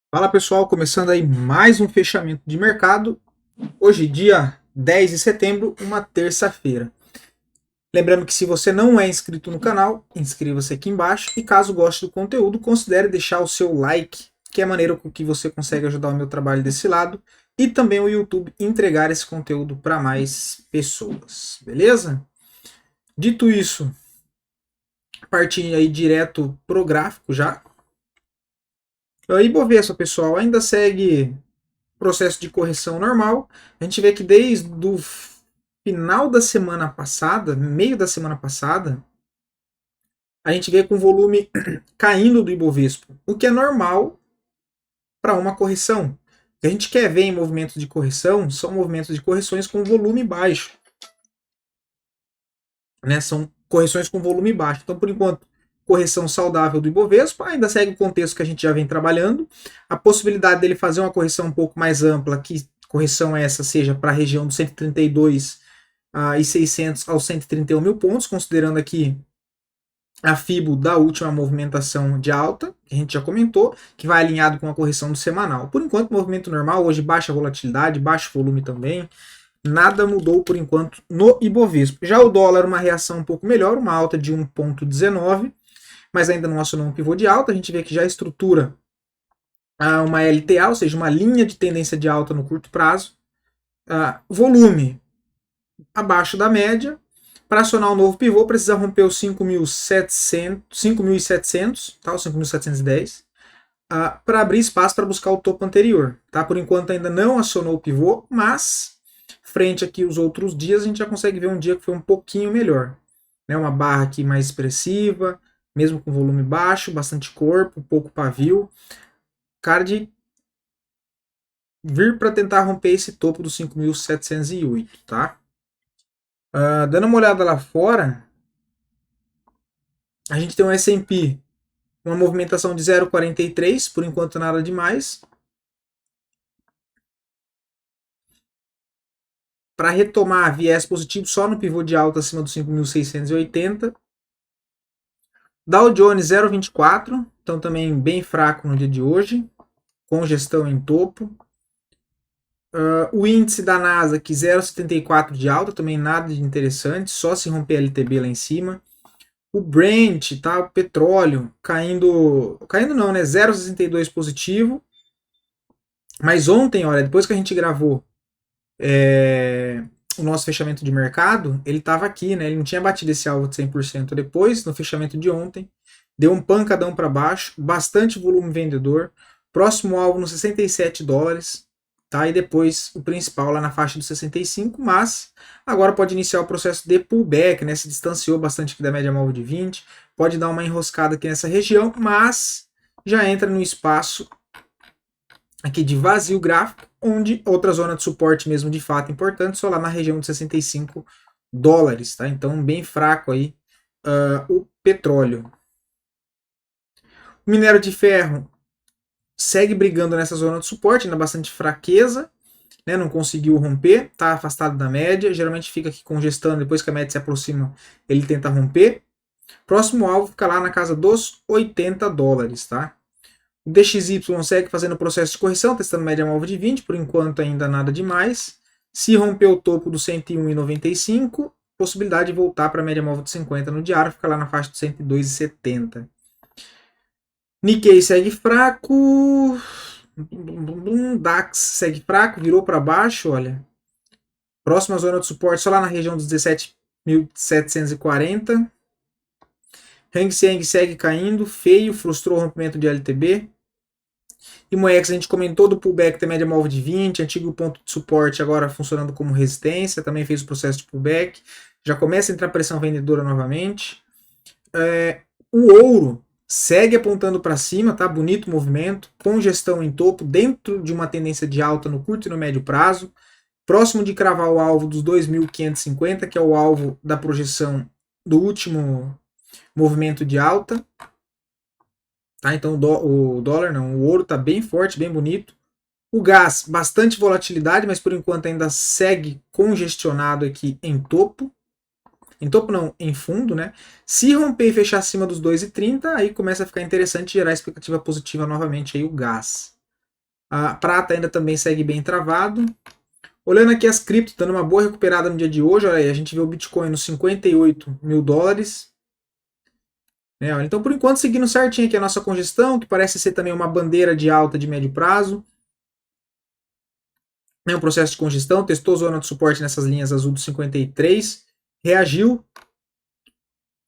Fala pessoal, começando aí mais um fechamento de mercado. Hoje, dia 10 de setembro, uma terça-feira. Lembrando que se você não é inscrito no canal, inscreva-se aqui embaixo. E caso goste do conteúdo, considere deixar o seu like, que é a maneira com que você consegue ajudar o meu trabalho desse lado. E também o YouTube entregar esse conteúdo para mais pessoas, beleza? Dito isso, partindo aí direto pro gráfico já. A Ibovespa, pessoal, ainda segue processo de correção normal. A gente vê que desde o final da semana passada, meio da semana passada, a gente vê com volume caindo do Ibovespa, o que é normal para uma correção. O que a gente quer ver em movimentos de correção são movimentos de correções com volume baixo, né? São correções com volume baixo. Então, por enquanto, correção saudável do Ibovespa, ainda segue o contexto que a gente já vem trabalhando. A possibilidade dele fazer uma correção um pouco mais ampla, que correção essa seja para a região dos 132 e 600 aos 131 mil pontos, considerando aqui a FIBO da última movimentação de alta, que a gente já comentou, que vai alinhado com a correção do semanal. Por enquanto, movimento normal, hoje baixa volatilidade, baixo volume também, nada mudou por enquanto no Ibovespa. Já o dólar, uma reação um pouco melhor, uma alta de 1,19, mas ainda não acionou um pivô de alta. A gente vê que já estrutura uma LTA, ou seja, uma linha de tendência de alta no curto prazo. Volume abaixo da média. Para acionar um novo pivô, precisa romper os 5.700, tá? Os 5.710, para abrir espaço para buscar o topo anterior. Tá? Por enquanto ainda não acionou o pivô, mas frente aqui os outros dias, a gente já consegue ver um dia que foi um pouquinho melhor. Né? Uma barra aqui mais expressiva, mesmo com volume baixo, bastante corpo, pouco pavio. Cara de vir para tentar romper esse topo dos 5.708, tá? Dando uma olhada lá fora, a gente tem um S&P, uma movimentação de 0,43, por enquanto nada demais. Para retomar viés positivo só no pivô de alta acima dos 5.680. Dow Jones 0,24, então também bem fraco no dia de hoje, congestão em topo. O índice da Nasdaq 0,74 de alta, também nada de interessante, só se romper a LTB lá em cima. O Brent, tá, o petróleo, caindo não, né, 0,62 positivo. Mas ontem, olha, depois que a gente gravou o nosso fechamento de mercado, ele estava aqui, né? Ele não tinha batido esse alvo de 100%. Depois, no fechamento de ontem, deu um pancadão para baixo, bastante volume vendedor, próximo alvo nos 67 dólares, tá? E depois o principal lá na faixa dos 65, mas agora pode iniciar o processo de pullback, né? Se distanciou bastante aqui da média móvel de 20, pode dar uma enroscada aqui nessa região, mas já entra no espaço aqui de vazio gráfico, onde outra zona de suporte mesmo de fato importante, só lá na região de 65 dólares, tá? Então bem fraco aí o petróleo. O minério de ferro segue brigando nessa zona de suporte, ainda bastante fraqueza, né? Não conseguiu romper, tá afastado da média, geralmente fica aqui congestando, depois que a média se aproxima, ele tenta romper. Próximo alvo fica lá na casa dos 80 dólares, tá? O DXY segue fazendo o processo de correção, testando média móvel de 20, por enquanto ainda nada demais. Se romper o topo do 101,95, possibilidade de voltar para a média móvel de 50 no diário, fica lá na faixa de 102,70. Nikkei segue fraco. DAX segue fraco, virou para baixo, olha. Próxima zona de suporte só lá na região dos 17.740. Hang Seng segue caindo, feio, frustrou o rompimento de LTB. E Moex a gente comentou do pullback da média móvel de 20, antigo ponto de suporte agora funcionando como resistência, também fez o processo de pullback, já começa a entrar pressão vendedora novamente. O ouro segue apontando para cima, tá? Bonito movimento, congestão em topo, dentro de uma tendência de alta no curto e no médio prazo, próximo de cravar o alvo dos 2.550, que é o alvo da projeção do último movimento de alta. Tá? Então o dólar não, o ouro está bem forte, bem bonito. O gás, bastante volatilidade, mas por enquanto ainda segue congestionado aqui em topo. Em topo não, em fundo, né? Se romper e fechar acima dos 2,30, aí começa a ficar interessante e gerar expectativa positiva novamente aí o gás. A prata ainda também segue bem travado. Olhando aqui as criptos, dando uma boa recuperada no dia de hoje, olha aí, a gente vê o Bitcoin nos 58 mil dólares. Então, por enquanto, seguindo certinho aqui a nossa congestão, que parece ser também uma bandeira de alta de médio prazo. Um processo de congestão, testou zona de suporte nessas linhas azul do 53, reagiu.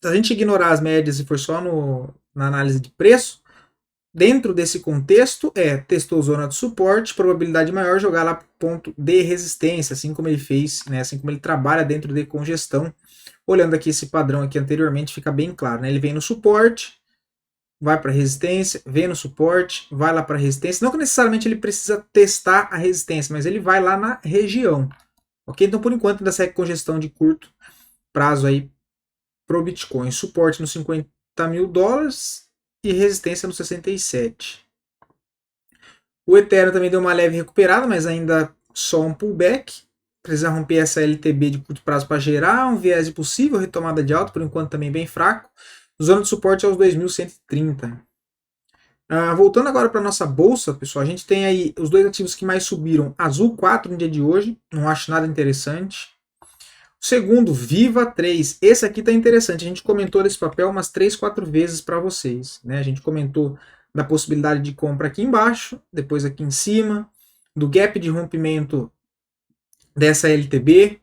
Se a gente ignorar as médias e for só na análise de preço, dentro desse contexto, testou zona de suporte, probabilidade maior jogar lá para o ponto de resistência, assim como ele fez, né, assim como ele trabalha dentro de congestão. Olhando aqui esse padrão aqui anteriormente, fica bem claro, né? Ele vem no suporte, vai para resistência, vem no suporte, vai lá para resistência. Não que necessariamente ele precisa testar a resistência, mas ele vai lá na região. Ok? Então, por enquanto, ainda segue congestão de curto prazo aí para o Bitcoin. Suporte nos 50 mil dólares e resistência nos 67. O Ethereum também deu uma leve recuperada, mas ainda só um pullback. Precisa romper essa LTB de curto prazo para gerar um viés de possível retomada de alta, por enquanto também bem fraco. Zona de suporte aos 2.130. Voltando agora para nossa bolsa, pessoal, a gente tem aí os dois ativos que mais subiram. Azul 4 no dia de hoje, não acho nada interessante. O segundo, Viva 3. Esse aqui tá interessante. A gente comentou desse papel umas 3, 4 vezes para vocês. Né? A gente comentou da possibilidade de compra aqui embaixo, depois aqui em cima, do gap de rompimento dessa LTB.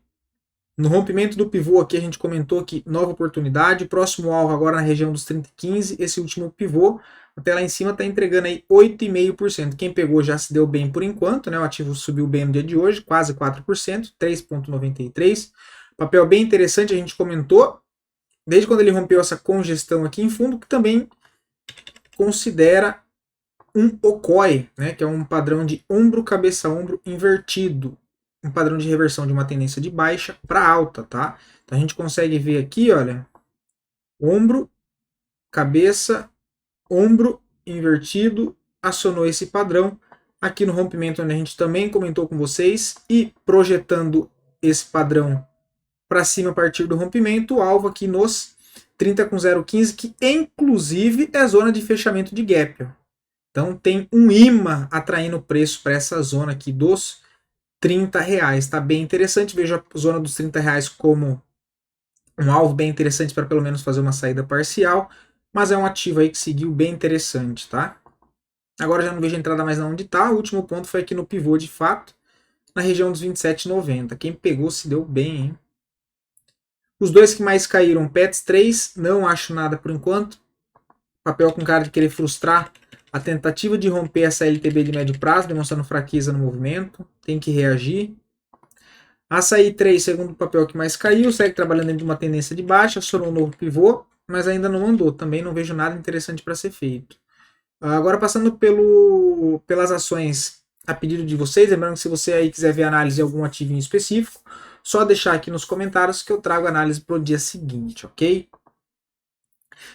No rompimento do pivô aqui a gente comentou que nova oportunidade, próximo alvo agora na região dos 30,15, esse último pivô, até lá em cima está entregando aí 8,5%. Quem pegou já se deu bem por enquanto, né? O ativo subiu bem no dia de hoje, quase 4%, 3,93%. Papel bem interessante, a gente comentou, desde quando ele rompeu essa congestão aqui em fundo, que também considera um OCOI, né? Que é um padrão de ombro, cabeça, ombro invertido, um padrão de reversão de uma tendência de baixa para alta, tá? Então a gente consegue ver aqui, olha, ombro, cabeça, ombro invertido, acionou esse padrão aqui no rompimento, onde a gente também comentou com vocês, e projetando esse padrão para cima a partir do rompimento, o alvo aqui nos 30 com 0,15, que inclusive é zona de fechamento de gap. Então tem um imã atraindo o preço para essa zona aqui dos R$30. Está bem interessante. Vejo a zona dos R$30 como um alvo bem interessante para pelo menos fazer uma saída parcial. Mas é um ativo aí que seguiu bem interessante, tá? Agora já não vejo entrada mais onde está. O último ponto foi aqui no pivô de fato, na região dos 27,90. Quem pegou se deu bem, hein? Os dois que mais caíram, Pets 3, não acho nada por enquanto. Papel com cara de querer frustrar a tentativa de romper essa LTB de médio prazo, demonstrando fraqueza no movimento. Tem que reagir. Açaí 3, segundo o papel que mais caiu, segue trabalhando dentro de uma tendência de baixa, acionou um novo pivô, mas ainda não andou. Também não vejo nada interessante para ser feito. Agora passando pelas ações a pedido de vocês, lembrando que se você aí quiser ver análise de algum ativo em específico, só deixar aqui nos comentários que eu trago análise para o dia seguinte, ok?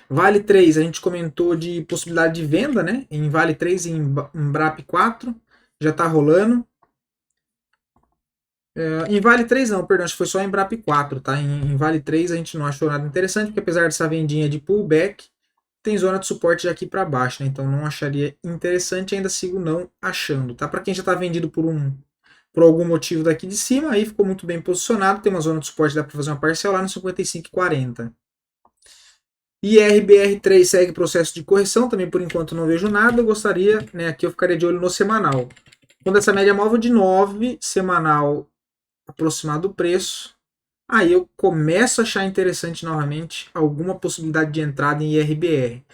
Vale 3, a gente comentou de possibilidade de venda, né? Em Vale 3 e em Embrap 4, já está rolando. Em Vale 3 não, perdão, acho que foi só em Embrap 4, tá? Em Vale 3 a gente não achou nada interessante, porque apesar dessa vendinha de pullback, tem zona de suporte aqui para baixo, né? Então não acharia interessante, ainda sigo não achando, tá? Para quem já está vendido por algum motivo daqui de cima, aí ficou muito bem posicionado, tem uma zona de suporte, dá para fazer uma parcial lá no 55,40. IRBR3 segue processo de correção, também por enquanto não vejo nada, eu gostaria, né, aqui eu ficaria de olho no semanal. Quando essa média móvel de 9 semanal aproximar do preço, aí eu começo a achar interessante novamente alguma possibilidade de entrada em IRBR.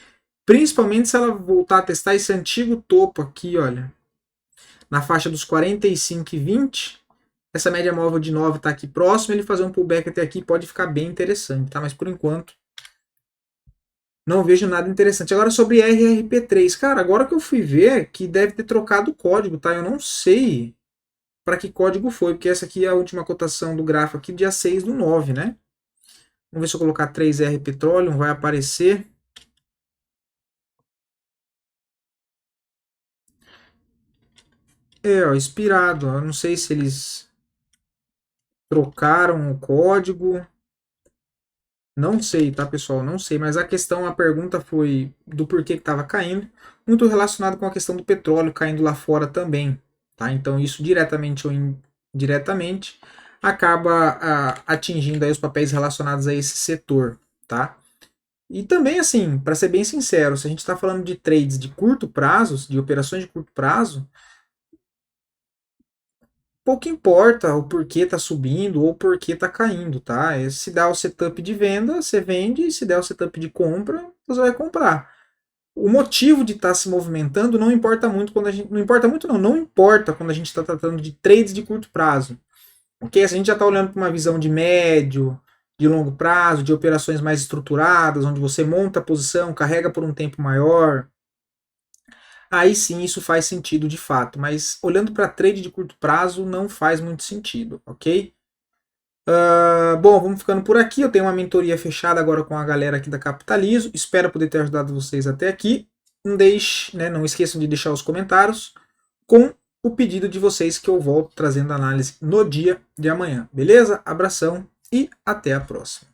Principalmente se ela voltar a testar esse antigo topo aqui, olha, na faixa dos 45,20. Essa média móvel de 9 está aqui próximo, ele fazer um pullback até aqui pode ficar bem interessante, tá? Mas por enquanto não vejo nada interessante. Agora sobre RRP3, cara, agora que eu fui ver que deve ter trocado o código, tá? Eu não sei para que código foi, porque essa aqui é a última cotação do gráfico aqui, dia 6/9, né? Vamos ver se eu colocar 3R Petroleum, vai aparecer. Ó, expirado. Eu não sei se eles trocaram o código. Não sei, tá, pessoal? Não sei, mas a pergunta foi do porquê que estava caindo, muito relacionado com a questão do petróleo caindo lá fora também, tá? Então isso diretamente ou indiretamente acaba atingindo aí os papéis relacionados a esse setor, tá? E também, assim, para ser bem sincero, se a gente está falando de trades de curto prazo, de operações de curto prazo, pouco importa o porquê está subindo ou o porquê está caindo, tá? Se dá o setup de venda, você vende, e se der o setup de compra, você vai comprar. O motivo de estar se movimentando não importa muito quando a gente. Não importa muito, não. Não importa quando a gente está tratando de trades de curto prazo. Ok? Se a gente já está olhando para uma visão de médio, de longo prazo, de operações mais estruturadas, onde você monta a posição, carrega por um tempo maior, aí sim isso faz sentido de fato. Mas olhando para trade de curto prazo, não faz muito sentido, ok? Bom, vamos ficando por aqui. Eu tenho uma mentoria fechada agora com a galera aqui da Capitalizo. Espero poder ter ajudado vocês até aqui. Não deixe, né, não esqueçam de deixar os comentários com o pedido de vocês que eu volto trazendo análise no dia de amanhã. Beleza? Abração e até a próxima.